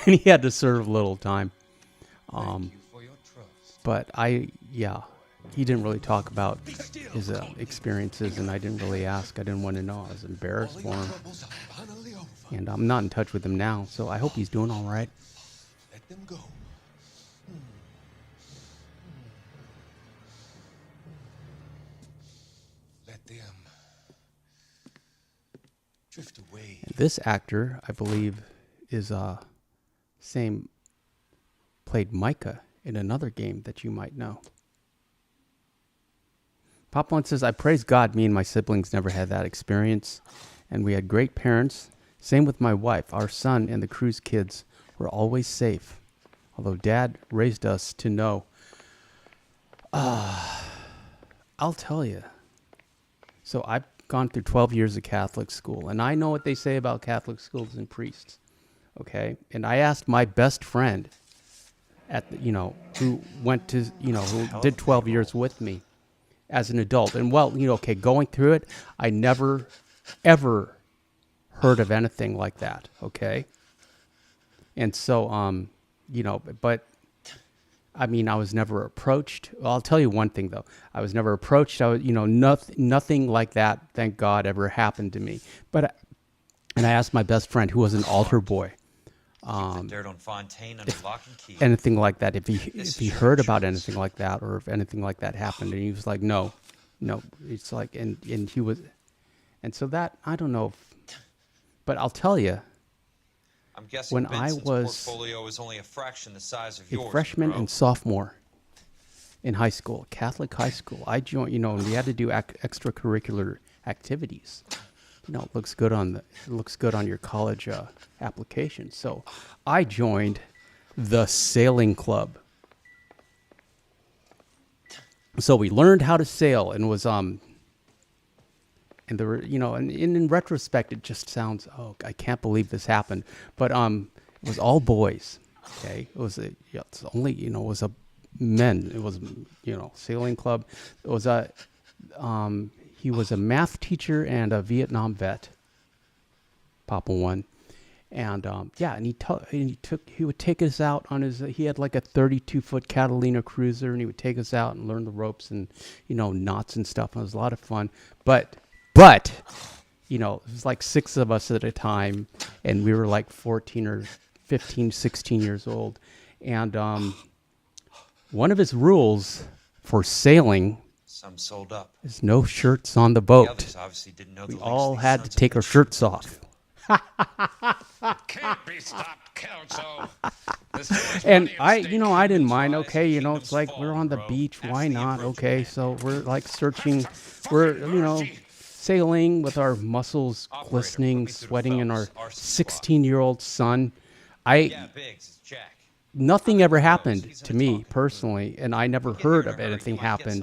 he had to serve little time. But he didn't really talk about his experiences, and I didn't really ask. I didn't want to know. I was embarrassed for him. And I'm not in touch with him now, so I hope he's doing all right. Let them go. Let them drift away. This actor, I believe, is played Micah in another game that you might know. Pop One says, I praise God me and my siblings never had that experience, and we had great parents. Same with my wife. Our son and the crew's kids were always safe, although Dad raised us to know. I'll tell you. So I've gone through 12 years of Catholic school, and I know what they say about Catholic schools and priests. Okay? And I asked my best friend who went to, who did 12 years with me as an adult. And going through it, I never, ever heard of anything like that. Okay? And so, but I mean, I was never approached. Well, I'll tell you one thing though. I was never approached. Nothing like that, thank God, ever happened to me. And I asked my best friend, who was an altar boy, Dirt on Fontaine under lock and key. anything like that, if he heard about anything like that, or if anything like that happened, and he was like, no, it's like, and he was, and so that, I don't know, but I'll tell you, I'm guessing when Benson's I was portfolio is only a fraction the size of a yours. freshman Monroe. and sophomore in high school, Catholic high school, I joined, and we had to do extracurricular activities. It looks good on your college application. So I joined the sailing club. So we learned how to sail, and was and there were, and in retrospect it just sounds, I can't believe this happened, but it was all boys. Okay, it was it's only, it was a men. It was, sailing club. It was he was a math teacher and a Vietnam vet, Papa One, and and he would take us out on his. He had like a 32-foot Catalina cruiser, and he would take us out and learn the ropes and knots and stuff. And it was a lot of fun, but you know, it was like 6 of us at a time, and we were like 14 or 15, 16 years old. And one of his rules for sailing Some sold up. is no shirts on the The boat. others obviously didn't know We the lengths all these had to sons of take our bitches shirts were off. Can't be stopped, Kelso. And I didn't mind. Okay, you know, it's like we're on the beach. Why not? Okay, so we're like searching. We're, sailing with our muscles glistening, sweating in our 16-year-old son. Yeah, Biggs, it's Jack. Nothing ever happened to me personally, and I never heard of anything happening.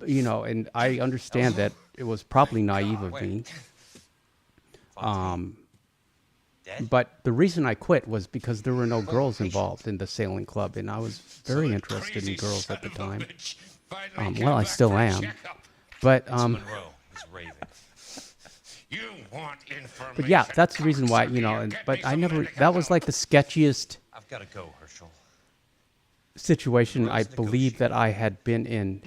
You know, and I understand that it was probably naive of me. But the reason I quit was because there were no girls involved in the sailing club, and I was very interested in girls at the time. Well, I still am. But but yeah, that's the reason why, but I never, that was like the sketchiest I've got to go, Herschel. situation I believe that I had been in,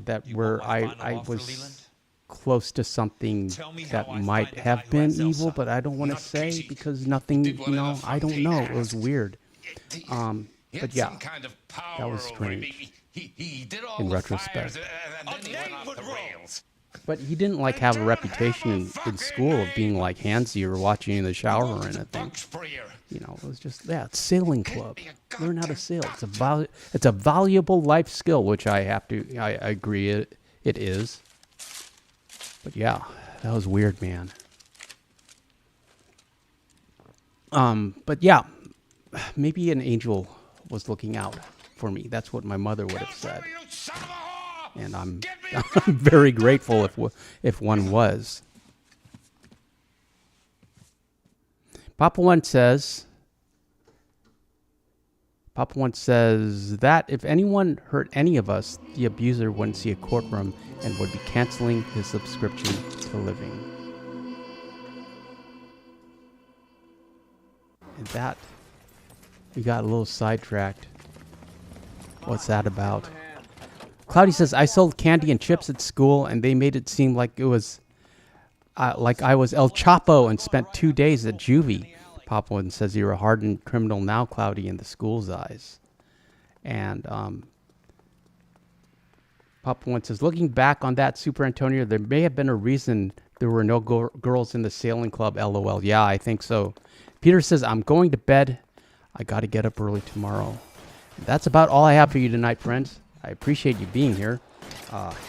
that where I was close to something that might have been evil, but I don't want to say because nothing, I don't know. It was weird. But yeah, that was strange in retrospect. But he didn't like have a reputation in school of being like handsy or watching in the shower or anything. It was just it's sailing club. Learn how to sail. It's a valuable life skill, which I agree it is. But yeah, that was weird, man. But yeah, maybe an angel was looking out for me. That's what my mother would have said. And I'm very grateful if one was. Papa One says that if anyone hurt any of us, the abuser wouldn't see a courtroom and would be canceling his subscription to Living. And that, we got a little sidetracked. What's that about? Cloudy says, I sold candy and chips at school, and they made it seem like it was like I was El Chapo and spent 2 days at juvie. Papa One says, you're a hardened criminal now, Cloudy, in the school's eyes. And Papa One says, looking back on that, Super Antonio, there may have been a reason there were no girls in the sailing club, LOL. Yeah, I think so. Peter says, I'm going to bed. I got to get up early tomorrow. That's about all I have for you tonight, friends. I appreciate you being here.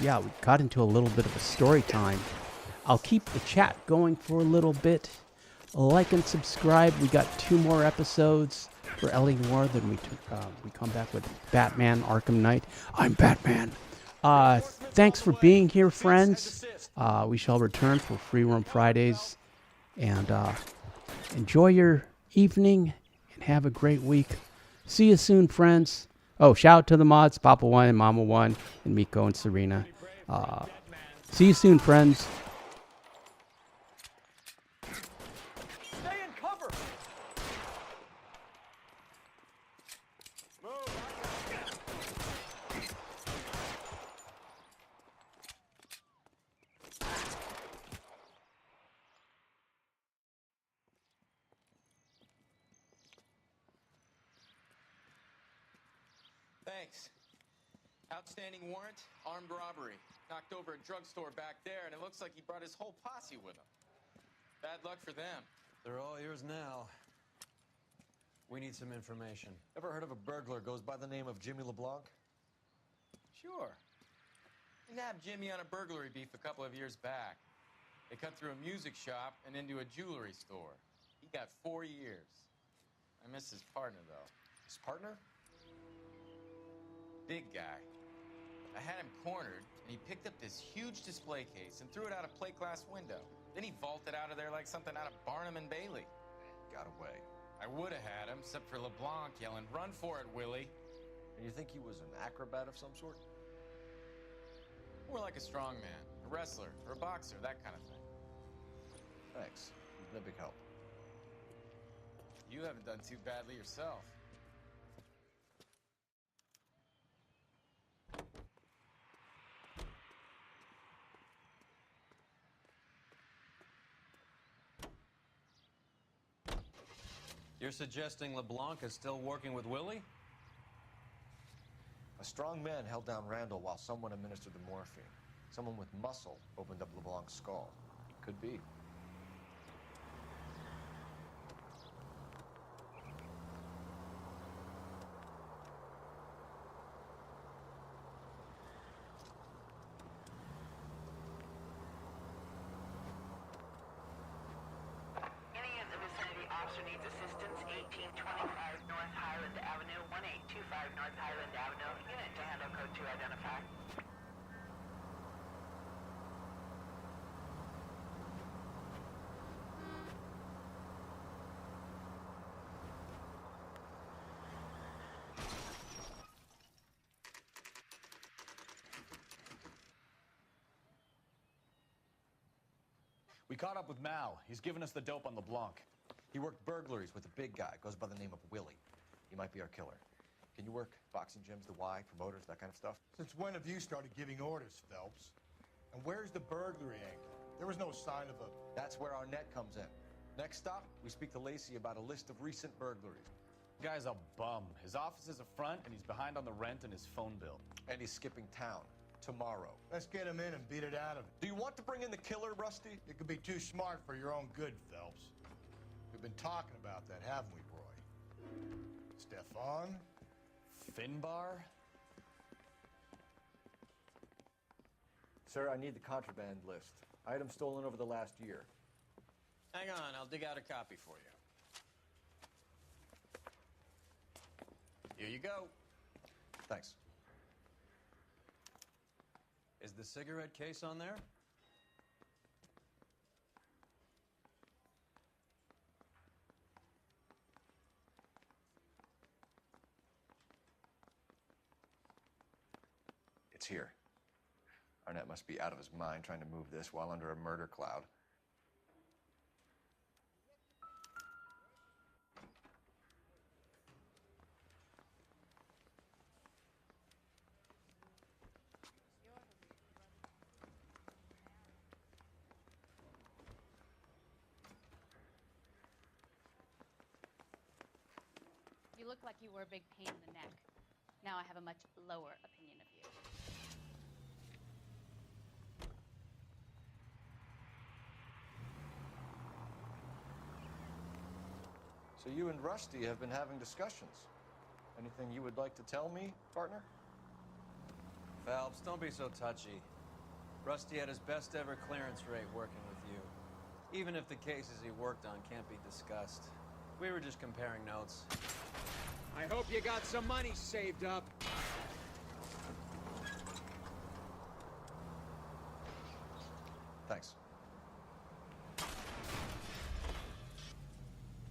Yeah, we got into a little bit of a story time. I'll keep the chat going for a little bit. Like and subscribe. We got 2 more episodes for Ellie Noire. Then we come back with Batman Arkham Knight. I'm Batman. Thanks for being here, friends. We shall return for Free Roam Fridays. And enjoy your evening and have a great week. See you soon, friends. Oh, shout out to the mods, Papa One and Mama One, and Miko and Serena. See you soon, friends. Stay in cover. Thanks. Outstanding warrant, armed robbery. Knocked over a drugstore back there, and it looks like he brought his whole posse with him. Bad luck for them. They're all yours now. We need some information. Ever heard of a burglar goes by the name of Jimmy LeBlanc? Sure. We nabbed Jimmy on a burglary beef a couple of years back. They cut through a music shop and into a jewelry store. He got 4 years. I miss his partner, though. His partner? Big guy. I had him cornered, and he picked up this huge display case and threw it out a plate glass window. Then he vaulted out of there like something out of Barnum and Bailey. Got away. I would have had him, except for LeBlanc yelling, "Run for it, Willie." And you think he was an acrobat of some sort? More like a strongman, a wrestler, or a boxer, that kind of thing. Thanks. You've been a big help. You haven't done too badly yourself. You're suggesting LeBlanc is still working with Willie? A strong man held down Randall while someone administered the morphine. Someone with muscle opened up LeBlanc's skull. Could be. Officer needs assistance, 1825 North Highland Avenue, 1825 North Highland Avenue. Unit to handle code 2 identify. We caught up with Mal. He's given us the dope on LeBlanc. He worked burglaries with a big guy, goes by the name of Willie. He might be our killer. Can you work boxing gyms, the Y, promoters, that kind of stuff? Since when have you started giving orders, Phelps? And where's the burglary angle? There was no sign of a... That's where our net comes in. Next stop, we speak to Lacey about a list of recent burglaries. The guy's a bum. His office is up front, and he's behind on the rent and his phone bill. And he's skipping town tomorrow. Let's get him in and beat it out of him. Do you want to bring in the killer, Rusty? You could be too smart for your own good, Phelps. We've been talking about that, haven't we, Roy? Stefan? Finbar? Sir, I need the contraband list. Items stolen over the last year. Hang on, I'll dig out a copy for you. Here you go. Thanks. Is the cigarette case on there? It's here. Arnett must be out of his mind trying to move this while under a murder cloud. You look like you were a big pain in the neck. Now I have a much lower opinion of you. So you and Rusty have been having discussions. Anything you would like to tell me, partner? Phelps, don't be so touchy. Rusty had his best ever clearance rate working with you. Even if the cases he worked on can't be discussed. We were just comparing notes. I hope you got some money saved up. Thanks.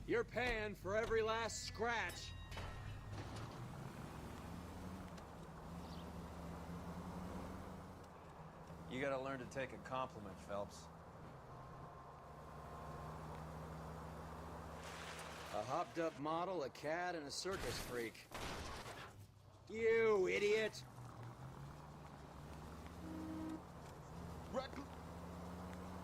You're paying for every last scratch. You gotta learn to take a compliment, Phelps. A hopped-up model, a cat, and a circus freak. You idiot!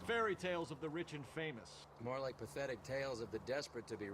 Fairy tales of the rich and famous. More like pathetic tales of the desperate to be